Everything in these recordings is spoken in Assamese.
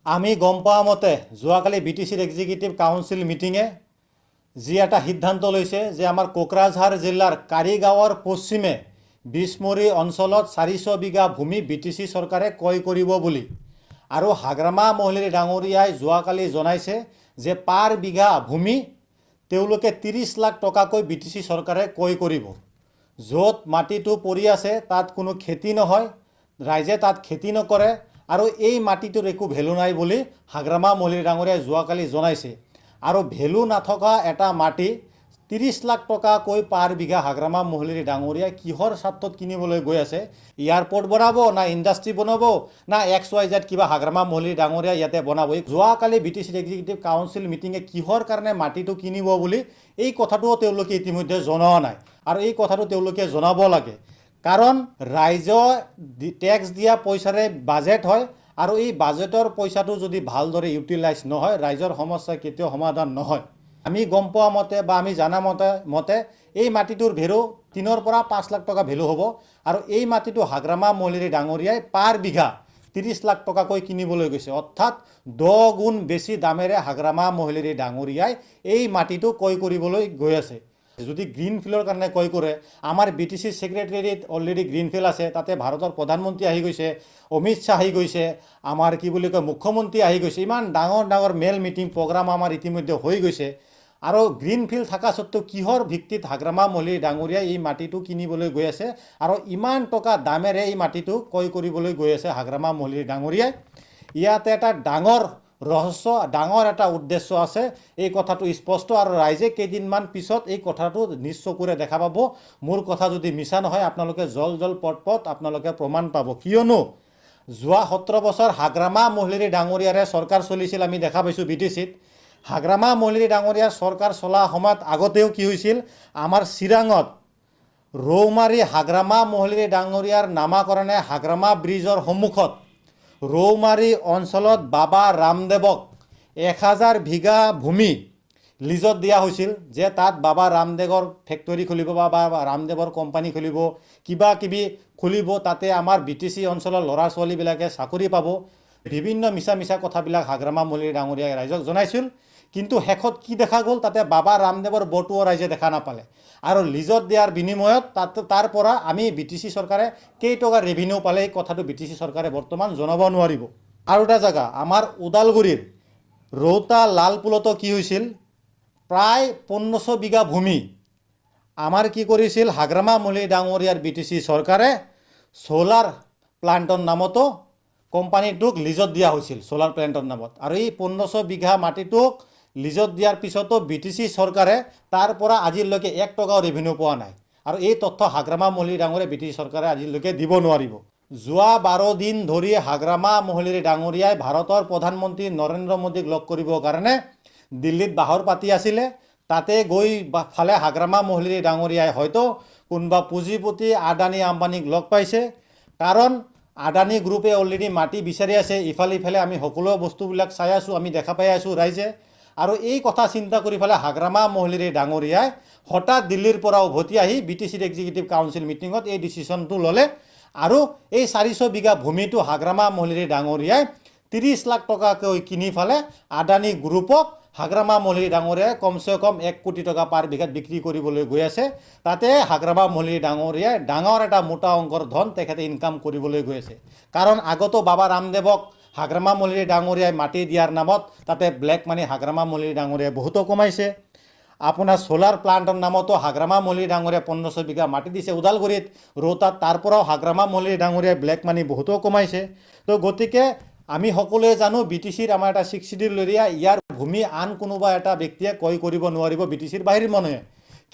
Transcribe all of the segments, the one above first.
আমি গম পোৱা মতে যোৱাকালি BTCৰ এক্সিকিউটিভ কাউন্সিল মিটিঙে যি এটা সিদ্ধান্ত লৈছে যে আমাৰ কোকৰাঝাৰ জিলাৰ কাৰিগাঁৱৰ পশ্চিমে বিছমৰী অঞ্চলত 400 বিঘা ভূমি BTC চৰকাৰে ক্ৰয় কৰিব বুলি আৰু হাগ্ৰামা মহলেৰী ডাঙৰীয়াই যোৱাকালি জনাইছে যে পাৰ বিঘা ভূমি তেওঁলোকে 30 লাখ টকাকৈ BTC চৰকাৰে ক্ৰয় কৰিব। য'ত মাটিটো পৰি আছে তাত কোনো খেতি নহয়, ৰাইজে তাত খেতি নকৰে আৰু এই মাটিটোৰ একো ভেলু নাই বুলি হাগ্ৰামা মহলেৰী ডাঙৰীয়াই যোৱাকালি জনাইছে। আৰু ভেলু নাথকা এটা মাটি 30 লাখ টকাকৈ পাৰ বিঘা হাগ্ৰামা মহলেৰী ডাঙৰীয়াই কিহৰ স্বাৰ্থত কিনিবলৈ গৈ আছে? এয়াৰপোৰ্ট বনাব না ইণ্ডাষ্ট্ৰী বনাব না XYZ কিবা হাগ্ৰামা মহলেৰী ডাঙৰীয়া ইয়াতে বনাব? যোৱাকালি BTCৰ এক্সিকিউটিভ কাউন্সিল মিটিঙে কিহৰ কাৰণে মাটিটো কিনিব বুলি এই কথাটোও তেওঁলোকে ইতিমধ্যে জনোৱা নাই আৰু এই কথাটো তেওঁলোকে জনাব লাগে। কাৰণ ৰাইজৰ টেক্স দিয়া পইচাৰে বাজেট হয় আৰু এই বাজেটৰ পইচাটো যদি ভালদৰে ইউটিলাইজ নহয় ৰাইজৰ সমস্যা কেতিয়াও সমাধান নহয়। আমি গম পোৱা মতে বা আমি জানা মতে এই মাটিটোৰ ভেলু 3 পৰা 5 লাখ টকা ভেলু হ'ব আৰু এই মাটিটো হাগ্ৰামা মহলেৰী ডাঙৰীয়াই পাৰ বিঘা 30 লাখ টকাকৈ কিনিবলৈ গৈছে। অৰ্থাৎ 10 গুণ বেছি দামেৰে হাগ্ৰামা মহলেৰী ডাঙৰীয়াই এই মাটিটো ক্ৰয় কৰিবলৈ গৈ আছে। যদি গ্ৰীণফিল্ডৰ কাৰণে ক্ৰয় কৰে, আমাৰ BTC ছেক্ৰেটাৰীত অলৰেডি গ্ৰীণফিল্ড আছে, তাতে ভাৰতৰ প্ৰধানমন্ত্ৰী আহি গৈছে, অমিত শ্বাহ আহি গৈছে, আমাৰ কি বুলি কয় মুখ্যমন্ত্ৰী আহি গৈছে, ইমান ডাঙৰ ডাঙৰ মেল মিটিং প্ৰগ্ৰাম আমাৰ ইতিমধ্যে হৈ গৈছে। আৰু গ্ৰীণফিল্ড থকা সত্ত্বেও কিহৰ ভিত্তিত হাগ্ৰামা মহলেৰী ডাঙৰীয়াই এই মাটিটো কিনিবলৈ গৈ আছে আৰু ইমান টকা দামেৰে এই মাটিটো ক্ৰয় কৰিবলৈ গৈ আছে হাগ্ৰামা মহলেৰী ডাঙৰীয়াই? ইয়াতে এটা ডাঙৰ ৰহস্য, ডাঙৰ এটা উদ্দেশ্য আছে। এই কথাটো স্পষ্ট আৰু ৰাইজে কেইদিনমান পিছত এই কথাটো নিজ চকুৰে দেখা পাব। মোৰ কথা যদি মিছা নহয় আপোনালোকে জল পট আপোনালোকে প্ৰমাণ পাব। কিয়নো যোৱা 17 বছৰ হাগ্ৰামা মহলেৰী ডাঙৰীয়াৰে চৰকাৰ চলিছিল, আমি দেখা পাইছোঁ BTCত। হাগ্ৰামা মহলেৰী ডাঙৰীয়াৰ চৰকাৰ চলা সময়ত আগতেও কি হৈছিল, আমাৰ চিৰাঙত ৰৌমাৰী হাগ্ৰামা মহলেৰী ডাঙৰীয়াৰ নামাকৰণে হাগ্ৰামা ব্ৰিজৰ সন্মুখত ৰৌমাৰী অঞ্চলত বাবা ৰামদেৱক 1000 বিঘা ভূমি লিজত দিয়া হৈছিল যে তাত বাবা ৰামদেৱৰ ফেক্টৰী খুলিব বা ৰামদেৱৰ কোম্পানী খুলিব, কিবা কিবি খুলিব, তাতে আমাৰ BTC অঞ্চলৰ ল'ৰা ছোৱালীবিলাকে চাকৰি পাব। বিভিন্ন মিছা কথাবিলাক হাগ্ৰামা মহলেৰী ডাঙৰীয়াই ৰাইজক জনাইছিল। কিন্তু শেষত কি দেখা গ'ল, তাতে বাবা ৰামদেৱৰ বটুও ৰাইজে দেখা নাপালে আৰু লিজত দিয়াৰ বিনিময়ত তাৰ পৰা আমি BTC চৰকাৰে কেইটকা ৰেভিনিউ পালে এই কথাটো BTC চৰকাৰে বৰ্তমান জনাব নোৱাৰিব। আৰু এটা জেগা আমাৰ ওদালগুৰিৰ ৰৌতা লালপুলতো কি হৈছিল, প্ৰায় 1500 বিঘা ভূমি আমাৰ কি কৰিছিল হাগ্ৰামা মহলেৰী ডাঙৰীয়াৰ BTC চৰকাৰে সোলাৰ প্লাণ্টৰ নামতো কোম্পানীটোক লিজত দিয়া হৈছিল, সোলাৰ প্লাণ্টৰ নামত। আৰু এই 1500 বিঘা মাটিটোক লিজত দিয়াৰ পিছতো BTC চৰকাৰে তাৰ পৰা আজিলৈকে 1 টকাও ৰেভিনিউ পোৱা নাই। আৰু এই তথ্য হাগ্ৰামা মহলেৰী ডাঙৰীয়া BTC চৰকাৰে আজিলৈকে দিব নোৱাৰিব। যোৱা 12 দিন ধৰি হাগ্ৰামা মহলেৰী ডাঙৰীয়াই ভাৰতৰ প্ৰধানমন্ত্ৰী নৰেন্দ্ৰ মোদীক লগ কৰিবৰ কাৰণে দিল্লীত বাহৰ পাতি আছিলে। তাতে গৈ ফালে হাগ্ৰামা মহলেৰী ডাঙৰীয়াই হয়তো কোনোবা পুঁজিপতি আদানী আম্বানীক লগ পাইছে। কাৰণ আদানী গ্ৰুপে অলৰেডি মাটি বিচাৰি আছে, ইফালে আমি সকলো বস্তুবিলাক চাই আছোঁ, আমি দেখা পাই আছোঁ ৰাইজে। আৰু এই কথা চিন্তা কৰি পেলাই হাগ্ৰামা মহলেৰী ডাঙৰীয়াই হঠাৎ দিল্লীৰ পৰা উভতি আহি BTCৰ এক্সিকিউটিভ কাউন্সিল মিটিঙত এই ডিচিশ্যনটো ল'লে আৰু এই 400 বিঘা ভূমিটো হাগ্ৰামা মহলেৰী ডাঙৰীয়াই 30 লাখ টকাকৈ কিনি ফালে আদানী গ্ৰুপক হাগ্ৰামা মহলেৰী ডাঙৰীয়াই কমচে কম 1 কোটি টকা পাৰ বিঘাত বিক্ৰী কৰিবলৈ গৈ আছে। তাতে হাগ্ৰামা মহলেৰী ডাঙৰীয়াই ডাঙৰ এটা মোটা অংকৰ ধন তেখেতে ইনকাম কৰিবলৈ গৈ আছে। কাৰণ আগতো বাবা ৰামদেৱক হাগ্ৰামা মহলেৰী ডাঙৰীয়াই মাটি দিয়াৰ নামত তাতে ব্লেক মানি হাগ্ৰামা মহলেৰী ডাঙৰীয়াই বহুতো কমাইছে। আপোনাৰ সোলাৰ প্লাণ্টৰ নামতো হাগ্ৰামা মহলেৰী ডাঙৰীয়াই 1500 বিঘা মাটি দিছে ওদালগুৰিত, ৰৌতাত, তাৰ পৰাও হাগ্ৰামা মহলেৰী ডাঙৰীয়াই ব্লেক মানি বহুতো কমাইছে। তো গতিকে আমি সকলোৱে জানো BTCৰ আমাৰ এটা 6 শিডিউল এৰিয়া, ইয়াৰ ভূমি আন কোনোবা এটা ব্যক্তিয়ে ক্ৰয় কৰিব নোৱাৰিব BTCৰ বাহিৰ মানুহে।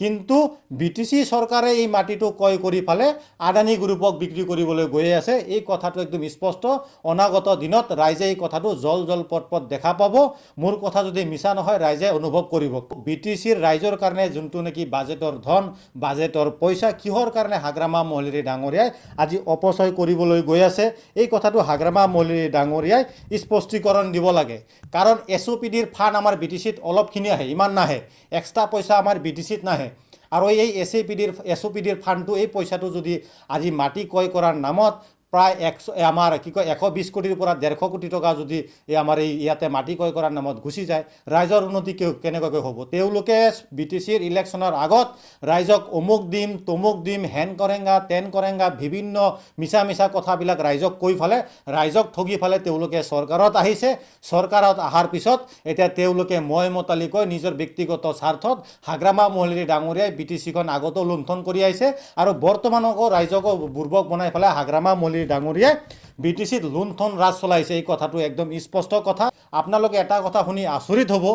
কিন্তু BTC চৰকাৰে এই মাটিটো ক্ৰয় কৰি ফালে আদানী গ্ৰুপক বিক্ৰী কৰিবলৈ গৈ আছে। এই কথাটো একদম স্পষ্ট। অনাগত দিনত ৰাইজে এই কথাটো জল পট দেখা পাব। মোৰ কথা যদি মিছা নহয় ৰাইজে অনুভৱ কৰিব। BTCৰ ৰাইজৰ কাৰণে যোনটো নেকি বাজেটৰ ধন, বাজেটৰ পইচা কিহৰ কাৰণে হাগ্ৰামা মহলেৰী ডাঙৰীয়াই আজি অপচয় কৰিবলৈ গৈ আছে, এই কথাটো হাগ্ৰামা মহলেৰী ডাঙৰীয়াই স্পষ্টীকৰণ দিব লাগে। কাৰণ SOPDৰ ফাণ্ড আমাৰ BTCত অলপখিনি আহে, ইমান নাহে, এক্সট্ৰা পইচা আমাৰ BTCত নাহে। আৰু এই SOPDৰ ফাণ্ডটো, এই পইচাটো যদি আজি মাটি ক্ৰয় কৰাৰ নামত প্ৰায় আমাৰ কি কয় 120 কোটিৰ পৰা 150 কোটি টকা যদি আমাৰ এই ইয়াতে মাটি ক্ৰয় কৰাৰ নামত গুচি যায়, ৰাইজৰ উন্নতি কেনেকুৱাকৈ হ'ব? তেওঁলোকে BTCৰ ইলেকশ্যনৰ আগত ৰাইজক অমুক দিম, তমুক দিম, হেন কৰেংগা, তেন কৰেংগা, বিভিন্ন মিছা মিছা কথাবিলাক ৰাইজক কৈ ফালে, ৰাইজক ঠগি ফালে তেওঁলোকে চৰকাৰত আহিছে। চৰকাৰত অহাৰ পিছত এতিয়া তেওঁলোকে মই মতালিকৈ নিজৰ ব্যক্তিগত স্বাৰ্থত হাগ্ৰামা মহলেৰী ডাঙৰীয়াই BTCখন আগতো লুণ্ঠন কৰি আহিছে আৰু বৰ্তমানকো ৰাইজকো বুৰ্বক বনাই পেলাই হাগ্ৰামা মহলেৰী ডাঙৰীয়াই BTCত লুণ্ঠন ৰাজ চলাইছে। এই কথাটো একদম স্পষ্ট কথা। আপোনালোকে এটা কথা শুনি আচৰিত হ'ব,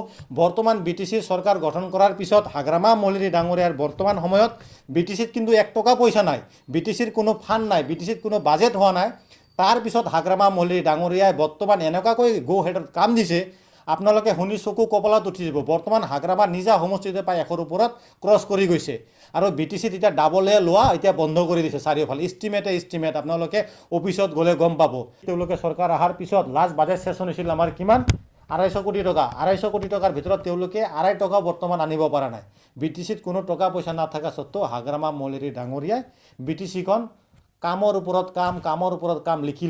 বৰ্তমান BTC চৰকাৰ গঠন কৰাৰ পিছত হাগ্ৰামা মহলেৰী ডাঙৰীয়াৰ বৰ্তমান সময়ত BTCত কিন্তু 1 টকা পইচা নাই, BTCৰ কোনো ফাণ্ড নাই, BTCত কোনো বাজেট হোৱা নাই। তাৰপিছত হাগ্ৰামা মহলেৰী ডাঙৰীয়াই বৰ্তমান এনেকুৱাকৈ গো হেডত কাম দিছে, আপোনালোকে শুনি চকু কপালত উঠি যাব। বৰ্তমান হাগ্ৰামা নিজা সমষ্টিতে প্ৰায় 100ৰ ওপৰত ক্ৰছ কৰি গৈছে আৰু BTCত এতিয়া ডাবলে লোৱা এতিয়া বন্ধ কৰি দিছে চাৰিওফালে। ইষ্টিমেট আপোনালোকে অফিচত গ'লে গম পাব। তেওঁলোকে চৰকাৰ অহাৰ পিছত লাষ্ট বাজেট ছেছন হৈছিল আমাৰ কিমান? 250 কোটি টকা। 250 কোটি টকাৰ ভিতৰত তেওঁলোকে 2.5 টকা বৰ্তমান আনিব পৰা নাই। BTCত কোনো টকা পইচা নাথাকা সত্ত্বেও হাগ্ৰামা মহলেৰী ডাঙৰীয়াই BTCখন কামৰ ওপৰত কাম লিখি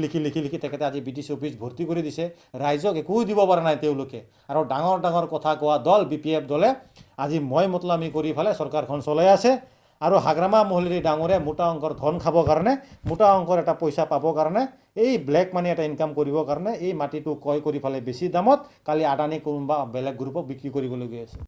তেখেতে আজি BTC অফিচ ভৰ্তি কৰি দিছে। ৰাইজক একো দিব পৰা নাই তেওঁলোকে। আৰু ডাঙৰ কথা কোৱা দল BPF দলে আজি মই মতলামি কৰি ফালে চৰকাৰখন চলাই আছে আৰু হাগ্ৰামা মহলেৰী ডাঙৰীয়াই মোটা অংকৰ ধন খাবৰ কাৰণে, মোটা অংকৰ এটা পইচা পাবৰ কাৰণে, এই ব্লেক মানি এটা ইনকাম কৰিবৰ কাৰণে এই মাটিটো ক্ৰয় কৰি ফালে বেছি দামত কালি আদানী কোনোবা বেলেগ গ্ৰুপক বিক্ৰী কৰিবলৈ গৈ আছে।